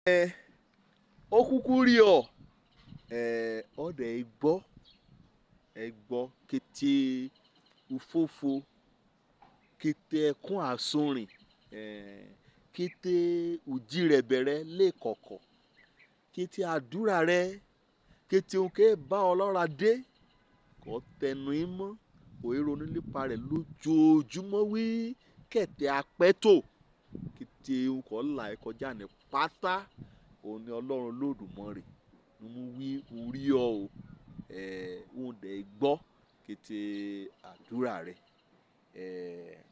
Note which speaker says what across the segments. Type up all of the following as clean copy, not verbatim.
Speaker 1: ó kúkú rí ọ ọdẹ gbọ́ kété ufófo kété ẹkún àsunrìn kété òjì rẹ̀ bẹ̀rẹ̀ lẹ́kọ̀ọ̀kọ̀ kété àdúrà rẹ̀ kété òun ké bá ọlọ́ra dé kọ́ tẹnu ìmọ̀ òye ronú nípa rẹ̀ lójoojúmọ́ wí kẹ̀tẹ́ apẹ́tò kété òun kọ́ là ẹ́ kọjá ní pátá òun ni ọlọ́run lódùmarè ni mo wí orí ọ o òun dẹ̀ gbọ́ kété àdúrà rẹ̀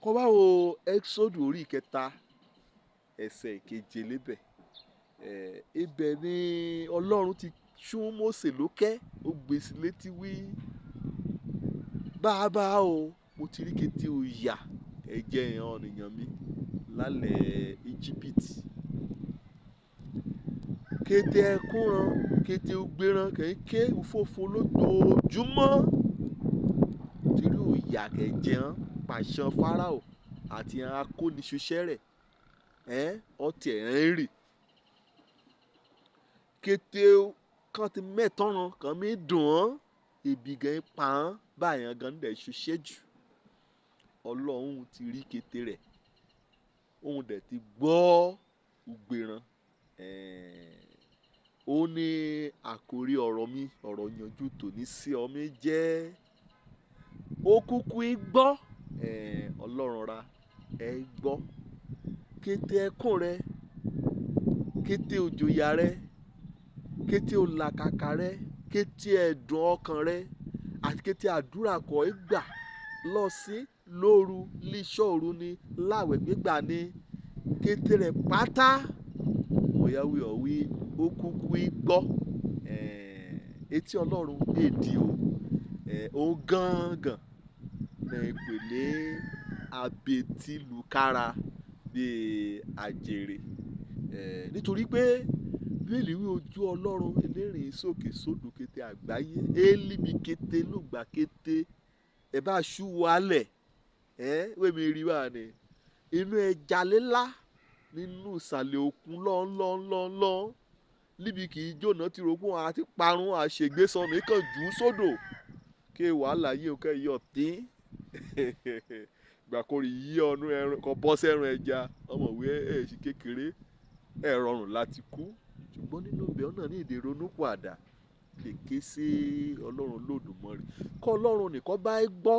Speaker 1: kọ́ bá wo Ẹ́kísódù orí ìkẹta ẹsẹ̀ ìkeje lébẹ̀ ibẹ̀ ni ọlọ́run ti sún Mósè lókè ó gbèsè létí wí bàbá o mo ti rí kété òyà ẹ̀jẹ̀ ènìyàn mi lálẹ́ Íjíbítì kété ẹkúnran kété ògbéran kẹ̀kẹ́ òfófó lójoojúmọ́ torí òyà kẹ̀jẹ̀ hàn pàṣán Fáráò àti akóniṣiṣẹ́ rẹ̀ ọtí ẹ̀ ń rì kété kan ti mẹ́tọ́ràn kan mi dùn án ebi gan pa án báyàn gan dẹ̀ ṣiṣẹ́ jù ọlọ́run ti rí kété rẹ̀ òun dẹ̀ ti gbọ́ ògbéran ó ní àkórí ọ̀rọ̀ mi ọ̀rọ̀ yanjú tòní sí ọ mi jẹ́ ó kúkú gbọ́ ọlọ́run ra gbọ́ kété ẹkún rẹ kété òjòyà rẹ kété òlàkàkà rẹ kété ẹ̀dùn ọkàn rẹ àti kété àdúrà kọ́ gbà lọ sí lóru líṣọ́ọ̀rù ni láwẹ̀ gbígbà ni kété rẹ̀ pátá òyàwó ọ̀wí ó kúkú gbọ́ etí ọlọ́run èdè ó gángan ní ìpele abetilukára bíi àjèrè nítorí pé bíbélì wí ojú ọlọ́run elérìn sókè sódò kété àgbáyé élíbi kété lùgbà kété ẹ bá ṣú wálẹ̀ wẹ́mi rí wá ni inú ẹja lílá nínú ìsàlẹ̀ òkun lọ́nlọ́nlọ́nlọ́n níbi kì í jóná tí rògbòn àti parun àṣègbè sọnù kàn jù ú sódò kí wàhálà yìí ó kẹ́ yọ tín gbàkórè yí ọ̀nù ẹran kan bọ́ sẹ́rùn ẹja ọmọwé èsì kékeré ẹ̀ rọrùn láti kú ṣùgbọ́n nínú ibẹ̀ náà ní èdè ronúpìwàdà lè ké sí ọlọ́run lódùmarè kọ́ ọlọ́run nìkan bá gbọ́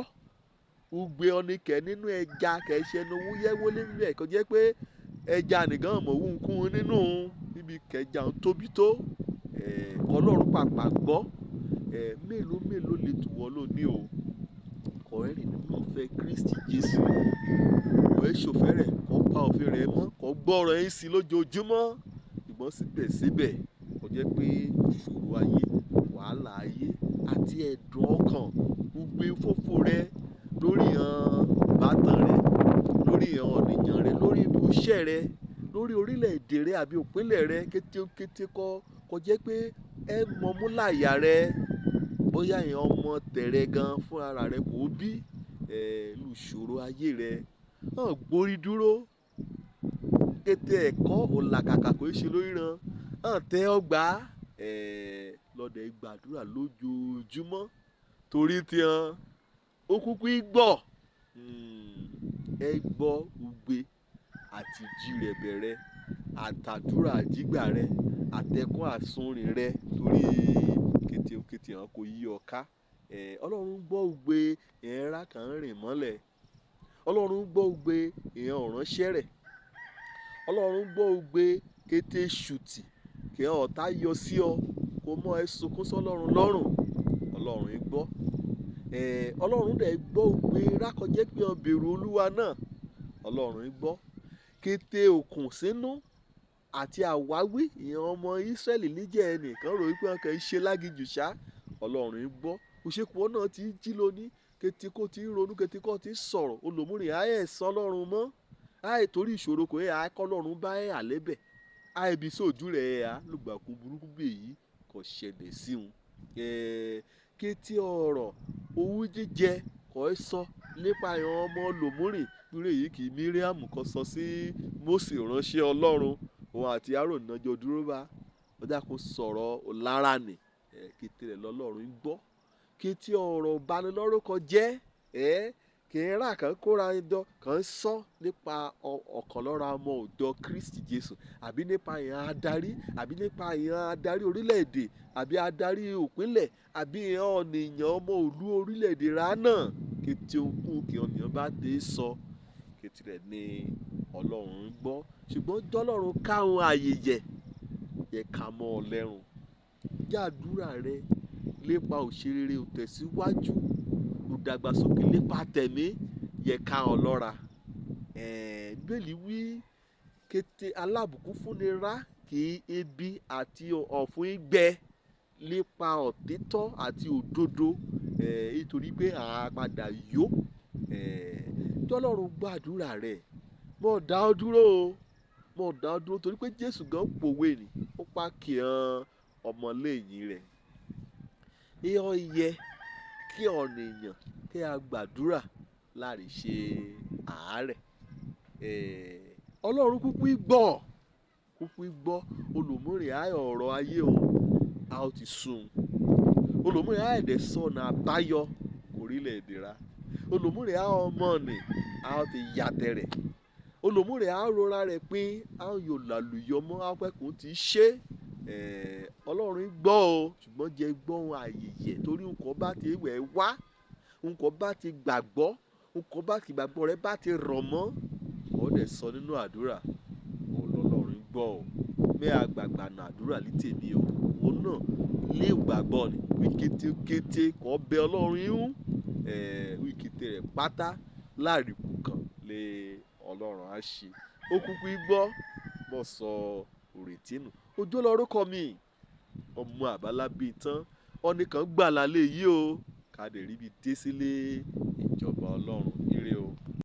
Speaker 1: ugbe ọ̀nìkẹ́ nínú ẹja kẹ̀ṣẹ́ ní owó yẹ́wó nínú ẹ̀ kó jẹ́ pé ẹja nìkan mọ̀ wú nkún nínú níbi kẹjà ń tóbi tó ọlọ́run pàpà gbọ́ mélòó lè tù wọ́n lónìí o kọ́ ẹ̀rìn nínú ìfẹ́ Kristi Jésù kọ́ ẹ̀ ṣòfẹ́ rẹ̀ kọ́ pa òfin rẹ̀ mọ́ kọ́ gbọ́ ọ̀rọ̀ yín sí lójoojúmọ́ ṣùgbọ́n síbẹ̀síbẹ̀ kò jẹ́ pé ìṣòro ayé wàhálà ayé àti ẹ̀dùn ọkàn gbogbo fòfò rẹ lórí ìbátan rẹ lórí ọ̀nìyàn rẹ lórí ibùsẹ̀ rẹ lórí orílẹ̀-èdè rẹ àbí òpínlẹ̀ rẹ kété kò jẹ́ pé ẹ mọ̀mú láyà rẹ bóyá èèyàn ọmọ tẹ̀rẹ̀ gan fúnra rẹ kò bí lùṣòro ayé rẹ gbórí dúró kété ẹ̀kọ́ òlàkàkà kò ṣe lórí ran tẹ́ ọgbà lọ́dẹ̀ gbàdúrà lójoojúmọ́ torí tiẹ̀ ó kúkú gbọ́ gbọ́ ugbe àti jí rẹ̀ bẹ̀rẹ̀ àtàdúrà àjígbà rẹ̀ àtẹ̀kùn àsunrìn rẹ̀ torí kété hàn kò yí ọ ká ọlọ́run gbọ́ ugbe ìhẹ́nrà kan rìn mọ́lẹ̀ ọlọ́run gbọ́ ugbe ìhẹ́n ọ̀ránṣẹ́ rẹ̀ ọlọ́run gbọ́ ugbe kété ṣùtì kí ọ̀tá yọ sí ọ kó mọ́ ẹ sunkún sọ́lọ́run lọ́rùn ọlọ́run gbọ́ ọlọ́run dẹ̀ gbọ́ ugbe rákọjẹ́ pé ọ bẹ̀rù olúwa náà ọlọ́run gbọ́ kété òkun sínú àti àwáwí ìyẹn ọmọ Ísírẹ́lì níjẹ́ ẹnìkan rò wípé wọn kàn ń ṣe lágijù ṣá ọlọ́run gbọ́ òṣèpọ̀ náà ti jí lóní kété kó ti ronú kété kó ti sọ̀rọ̀ olùmúrin ayé ẹ̀sán ọlọ́run mọ́ ayé torí ìṣòro kò yẹ àkọ́ ọlọ́run bá ẹ̀ àlébẹ̀ ayé ibi sóòjú rẹ̀ ẹ̀ á lùgbàkú burúkú bèyí kò ṣẹlẹ̀ sí wọn kété ọ̀rọ̀ owú jíjẹ kò sọ nípa àwọn ọmọ lòmúrìn lórí èyí kì í Míríàmù kan sọ sí Mósè ránṣẹ́ ọlọ́run òun àti Áárónì náà jọ dúró bá ó dákun sọ̀rọ̀ ọ̀lára nì kété rẹ̀ lọ́lọ́run ń gbọ́ kété ọ̀rọ̀ ìbanilórúkọ jẹ́ kì í rà kàn kóra ẹjọ́ kàn ń sọ nípa ọ̀kan lọ́ra ọmọ ọ̀dọ̀ Kristi Jésù àbí nípa ìhàn adarí àbí nípa ìhàn adarí orílẹ̀-èdè àbí adarí òpínlẹ̀ àbí ìhàn ọ̀nìyàn ọmọ òlú orílẹ̀-èdè rà náà kété ohunkóhun kí ọ̀nìyàn bá dé sọ kété rẹ̀ ní Ọlọ́run ń gbọ́ ṣùgbọ́n jọ́lọ́run káwọn àyè yẹ ká mọ́ ọ lẹ́rùn jàdúrà rẹ lépa òṣèré òtẹ̀síwájú ìdàgbàsókè lépa tẹ̀mí yẹ ká ọ lọ́ra bẹ́ẹ̀ni wí kété alábùkún fúnni rá kí ebi àti ọ̀fun gbẹ lépa òtítọ́ àti òdodo nítorí pé àpadà yó jọ́lọ́run gbàdúrà rẹ mọ̀ dá ọ dúró o mọ̀ dá ọ dúró torí pé Jésù gan pòwe ni ó pa kì hàn ọmọlẹ́yìn rẹ̀ ìhàn yẹ kí ọ̀nìyàn kí a gbàdúrà láì ṣe àárẹ̀ Ọlọ́run kúkú gbọ́ olùmúrìn ayọ̀ ọ̀rọ̀ ayé òun a ó ti sùn olùmúrìn ayọ̀ ẹ̀dẹ̀ sọ̀nà àbáyọ orílẹ̀-èdè ra olùmúrìn ayọ̀ ọmọ nì a ó ti yàtẹ̀ rẹ̀ olùmúrìn ayọ̀ rora rẹ̀ pé a ó yóò làlùyọmọ́ apẹ́kùn ti ṣe Ọlọ́run gbọ́ o ṣùgbọ́n jẹ́ gbọ́ ohun àyèyẹ torí nǹkan bá ti wẹ̀ wá nǹkan bá ti gbàgbọ́ nǹkan bá ti gbàgbọ́ rẹ bá ti rọ̀ mọ́ ọ̀ dẹ̀ sọ nínú àdúrà Ọlọ́run gbọ́ o bẹ́ẹ̀ àgbàgbà nà àdúrà ní tèmi o òun náà lé gbàgbọ́ ni wí kété kọ́ bẹ Ọlọ́run yín wí kété rẹ̀ pátá láàrìkù kan lé Ọlọ́run á ṣe ó kúkú gbọ́ mọ̀ sọ òrètí nù ojú lórúkọ mi ọmọ àbálábí tán ọ̀nìkan gbà lálẹ́ yìí o ká lè ríbi dé sílé ìjọba Ọlọ́run ire o.